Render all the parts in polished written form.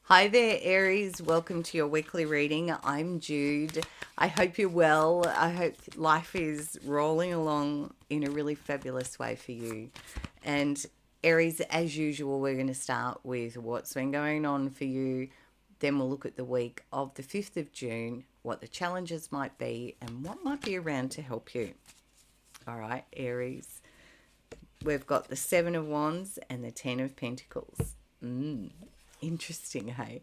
Hi there, Aries. Welcome to your weekly reading. I'm Jude. I hope you're well. I hope life is rolling along in a really fabulous way for you. And Aries, as usual, we're going to start with what's been going on for you. Then we'll look at the week of the 5th of June, what the challenges might be, and what might be around to help you. All right, Aries. We've got the Seven of Wands and the Ten of Pentacles. Interesting, hey?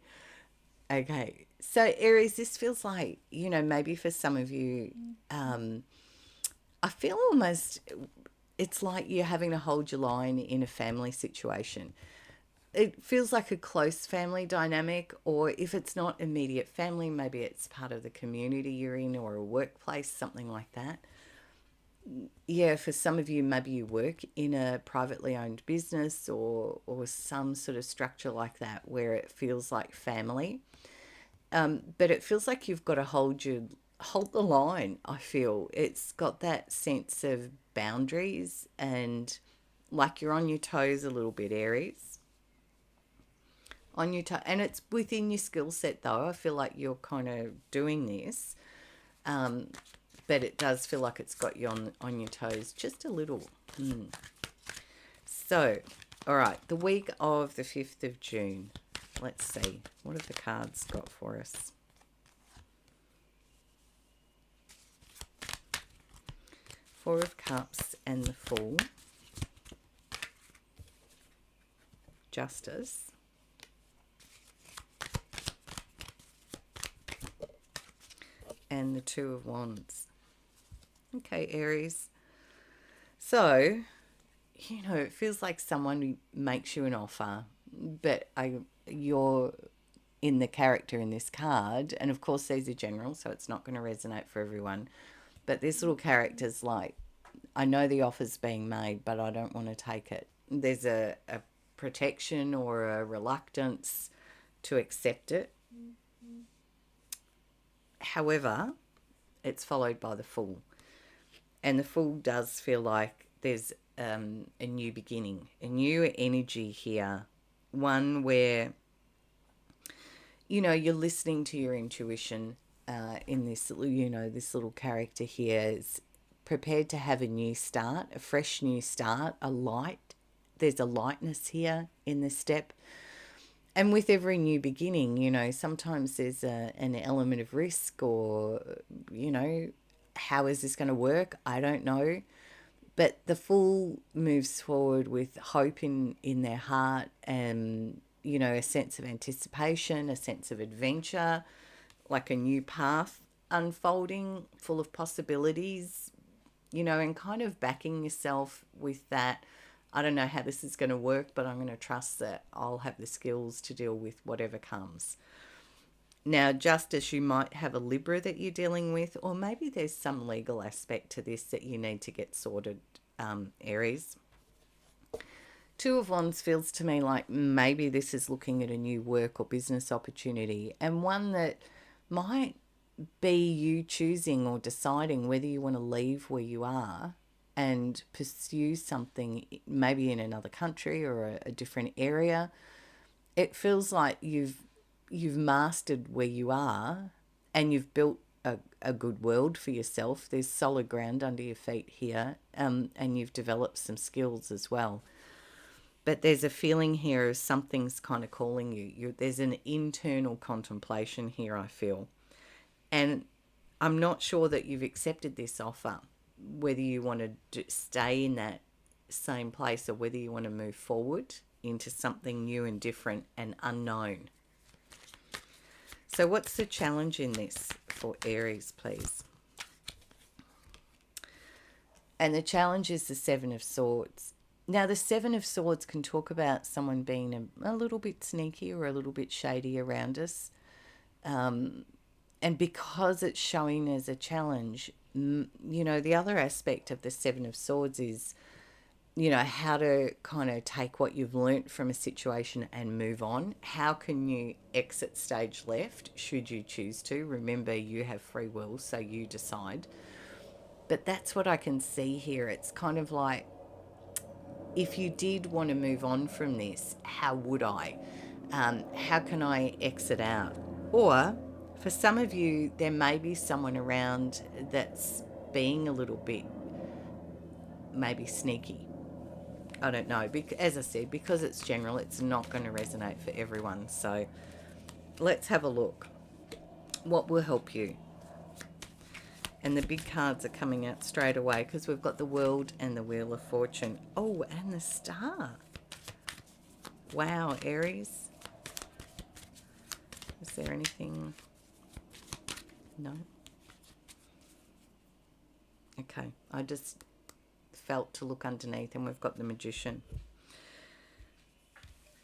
Okay. So, Aries, this feels like, maybe for some of you, um, I feel almost it's like you're having to hold your line in a family situation. It feels like a close family dynamic, or if it's not immediate family, maybe it's part of the community you're in or a workplace, something like that. Yeah, for some of you, maybe you work in a privately owned business or some sort of structure like that where it feels like family. But it feels like you've got to hold the line. I feel it's got that sense of boundaries and like you're on your toes a little bit, Aries. On your toe, and it's within your skill set though. I feel like you're kind of doing this, um, but it does feel like it's got you on your toes just a little. So, all right, the week of the 5th of June. Let's see. What have the cards got for us? Four of Cups and the Fool. Justice. And the Two of Wands. Okay, Aries. So, it feels like someone makes you an offer, but you're in the character in this card, and of course these are general, so it's not going to resonate for everyone. But this little character's like, I know the offer's being made, but I don't want to take it. There's a protection or a reluctance to accept it. However, it's followed by the Fool. And the Fool does feel like there's a new beginning, a new energy here. One where, you're listening to your intuition in this, this little character here is prepared to have a new start, a fresh new start, a light. There's a lightness here in this step. And with every new beginning, sometimes there's an element of risk or, how is this going to work? I don't know. But the Fool moves forward with hope in their heart and, a sense of anticipation, a sense of adventure, like a new path unfolding full of possibilities, and kind of backing yourself with that. I don't know how this is going to work, but I'm going to trust that I'll have the skills to deal with whatever comes. Now, justice, you might have a Libra that you're dealing with, or maybe there's some legal aspect to this that you need to get sorted, Aries. Two of Wands feels to me like maybe this is looking at a new work or business opportunity, and one that might be you choosing or deciding whether you want to leave where you are and pursue something maybe in another country or a different area. It feels like you've mastered where you are and you've built a good world for yourself. There's solid ground under your feet here, and you've developed some skills as well. But there's a feeling here of something's kind of calling you. There's an internal contemplation here, I feel. And I'm not sure that you've accepted this offer, whether you want to stay in that same place or whether you want to move forward into something new and different and unknown. So, what's the challenge in this for Aries, please? And the challenge is the Seven of Swords. Now, the Seven of Swords can talk about someone being a little bit sneaky or a little bit shady around us. And because it's showing as a challenge, the other aspect of the Seven of Swords is, how to kind of take what you've learnt from a situation and move on. How can you exit stage left should you choose to? Remember, you have free will, so you decide. But that's what I can see here. It's kind of like if you did want to move on from this, how would I? How can I exit out? Or for some of you, there may be someone around that's being a little bit maybe sneaky. I don't know. As I said, because it's general, it's not going to resonate for everyone. So let's have a look. What will help you? And the big cards are coming out straight away because we've got the World and the Wheel of Fortune. Oh, and the Star. Wow, Aries. Is there anything? No. Okay, I just felt to look underneath, and we've got the Magician.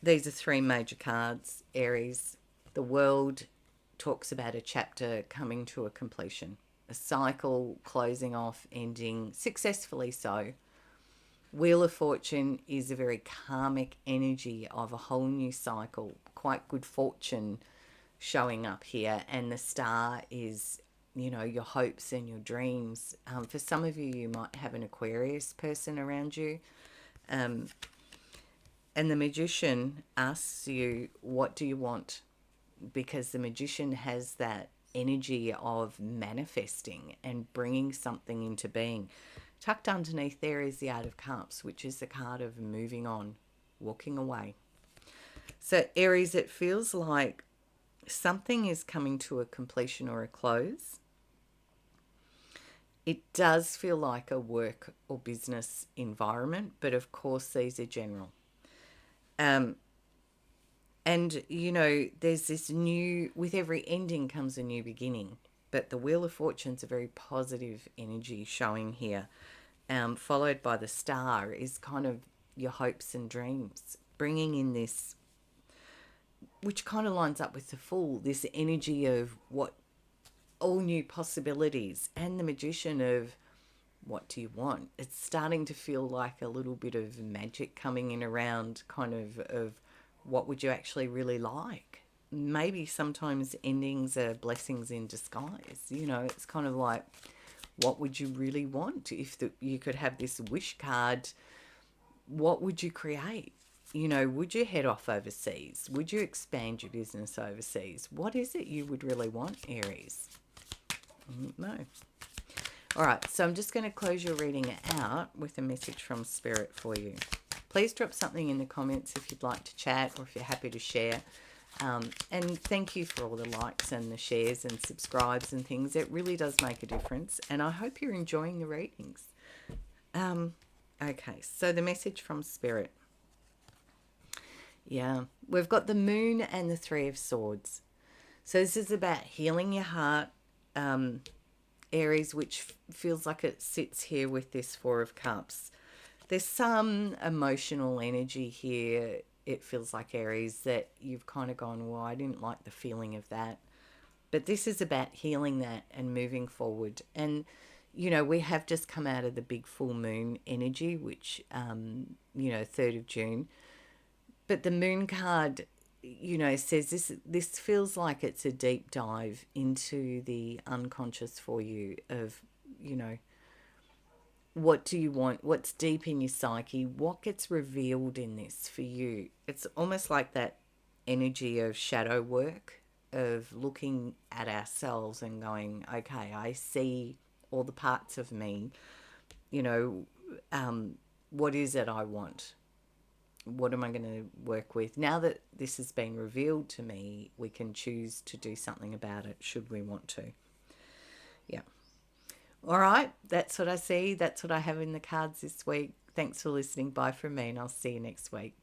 These are three major cards, Aries. The World talks about a chapter coming to a completion, a cycle closing off, ending successfully so. Wheel of Fortune is a very karmic energy of a whole new cycle, quite good fortune showing up here. And the Star is, you know, your hopes and your dreams. For some of you, you might have an Aquarius person around you. And the Magician asks you, what do you want? Because the Magician has that energy of manifesting and bringing something into being. Tucked underneath there is the Eight of Cups, which is the card of moving on, walking away. So Aries, it feels like something is coming to a completion or a close. It does feel like a work or business environment, but of course these are general. And, you know, there's this new, with every ending comes a new beginning. But the Wheel of Fortune's a very positive energy showing here. Followed by the Star is kind of your hopes and dreams. Bringing in this, which kind of lines up with the Fool, this energy of what all new possibilities. And the Magician of what do you want? It's starting to feel like a little bit of magic coming in around kind of what would you actually really like? Maybe sometimes endings are blessings in disguise. You know, it's kind of like, what would you really want? If you could have this wish card, what would you create? You know, would you head off overseas? Would you expand your business overseas? What is it you would really want, Aries? No. All right, so I'm just going to close your reading out with a message from Spirit for you. Please drop something in the comments if you'd like to chat or if you're happy to share. And thank you for all the likes and the shares and subscribes and things. It really does make a difference. And I hope you're enjoying the readings. Okay, so the message from Spirit. Yeah, we've got the Moon and the Three of Swords. So this is about healing your heart, Aries, which feels like it sits here with this Four of Cups. There's some emotional energy here, it feels like, Aries, that you've kind of gone, well, I didn't like the feeling of that. But this is about healing that and moving forward. And, you know, we have just come out of the big full moon energy, which, 3rd of June. But the moon card, you know, says this feels like it's a deep dive into the unconscious for you of, you know, what do you want? What's deep in your psyche? What gets revealed in this for you? It's almost like that energy of shadow work, of looking at ourselves and going, okay, I see all the parts of me. You know, what is it I want? What am I going to work with? Now that this has been revealed to me, we can choose to do something about it should we want to. Yeah. All right, that's what I see. That's what I have in the cards this week. Thanks for listening. Bye from me, and I'll see you next week.